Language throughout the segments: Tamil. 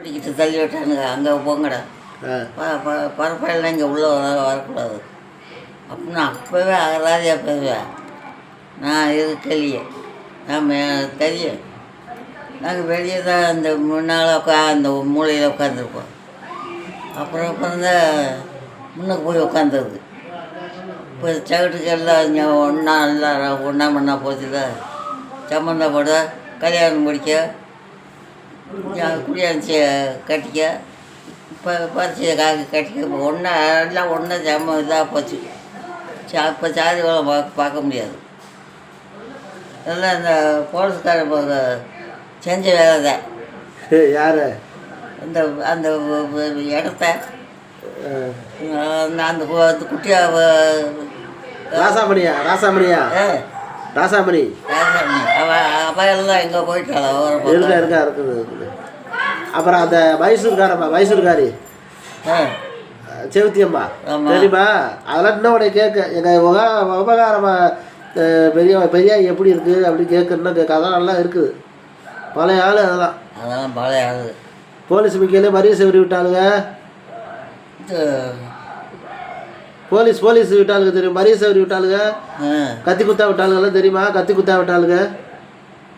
பிடிக்கிட்டு தள்ளி விட்டானுங்க, அங்கே போங்கடா, பரப்பாயெல்லாம் இங்கே உள்ளே வரக்கூடாது அப்படின்னு அப்போவே அகராதியாக பேசுவேன். நான் இருக்கலையே, நான் தெரியும். நாங்கள் வெளியே தான் அந்த முன்னால் அந்த மூலையில் உட்காந்துருப்போம். அப்புறம் தான் முன்னுக்கு போய் உட்காந்துருது. இப்போ சகட்டுக்கு எல்லாம் இங்கே ஒன்றா எல்லாம் ஒன்றா மண்ணா போச்சுதா, சம்மந்தப்பட கல்யாணம் முடிக்க, குடியாச்சி கட்டிக்க, இப்போ பரிசையை கட்டிக்க, இப்போ ஒன்றா எல்லாம் ஒன்றா இதாக போச்சு. இப்போ சாதி வேலை பார்க்க முடியாது. எல்லாம் இந்த போலீஸ்கார செஞ்ச வேலை தான். யார் அந்த அந்த இடத்த அந்த குட்டியாக ராசாமணியா ராசாமணி ராசாமணி அவையெல்லாம் எங்கே போயிட்டாளா இருக்குது. அப்புறம் அந்த மைசூர்காரி செவுத்தியம்மா தெரியுமா? அதெல்லாம் இன்னும் உடைய கேட்க எங்கள் உபகாரமா பெரிய எப்படி இருக்குது அப்படின்னு கேட்கணுன்னா அதெல்லாம் நல்லா இருக்குது. பழைய ஆள் அதெல்லாம் பழைய ஆள். போலீஸ் முக்கியிலே மரிய செவரி விட்டாளுங்க. போலீஸ் விட்டாளுங்க தெரியும், மரிய செவரி விட்டாளுங்க, கத்தி குத்தா விட்டாளுங்கெல்லாம் தெரியுமா? கத்தி குத்தா விட்டாளுங்க.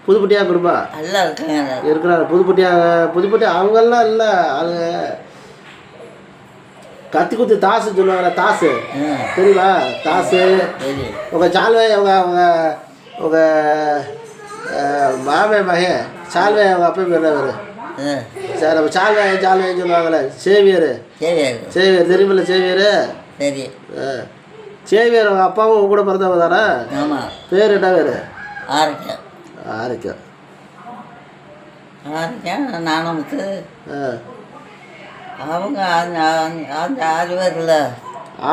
புதுப்பட்டியா குடும்பா இருக்கிறாங்க. புதுப்பட்டியா அவங்கெல்லாம் இல்லை ஆளுங்க. கத்தி குத்து தாசு சொல்லுவாங்க, தாசு தெரியுமா? தாசு உங்கள் சால்வை உங்க மாமே மகன் சால்வை அவங்க அப்பா பேர் அவர் சார். நம்ம சால்வைன்னு சொல்லுவாங்களே, சேவியர் தெரியுமில்ல? சேவியர் அவங்க அப்பாவும் உங்க கூட பிறந்தவங்க தானே? ஆமாம். பேர் என்ன பேர்? ஆரோக்கியம். நானுமுத்து. அவங்க அந்த 6 பேர்ல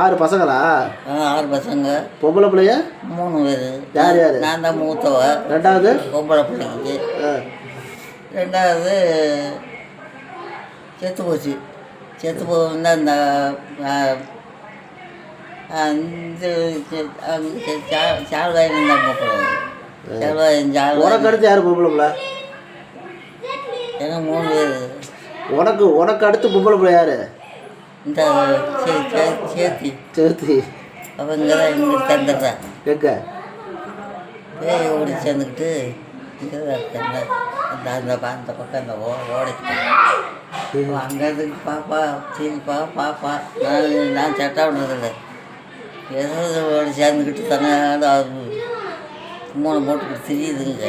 6 பசங்களா? 6 பசங்க. பொம்பளை பிள்ளைய 3 பேர். யார்? நான் தான் மூத்தவ. ரெண்டாவது பொம்பளை பிள்ளைக்கு. ரெண்டாவது செத்து போச்சு. செத்து போகுன்னா இந்த சால்வாயின்னு தான் கூப்பிடுவாங்க. உனக்கு அடுத்து யார் பொம்பளை பிள்ளை? ஏன்னா 3 பேர். உனக்கு அடுத்து பொம்பளை பிள்ளை யாரு? இந்த சேர்த்தி அவங்க தான் இங்கே சேர்ந்துடுறாங்க. எங்கே பேய் ஓடி சேர்ந்துக்கிட்டு இங்கே தான் இருக்காங்க. அந்த பக்கம் அந்த ஓடைக்கு அங்கேருந்து பாப்பா சரிப்பா பாப்பா நான் சட்டை விடுறதில்ல, ஏதோ ஓடி சேர்ந்துக்கிட்டு தானே அது 3 போட்டுக்கிட்டு தெரியுதுங்க.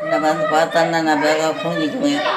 இந்த வந்து பார்த்தான்னா நான் வேக புரிஞ்சிக்குவேன்.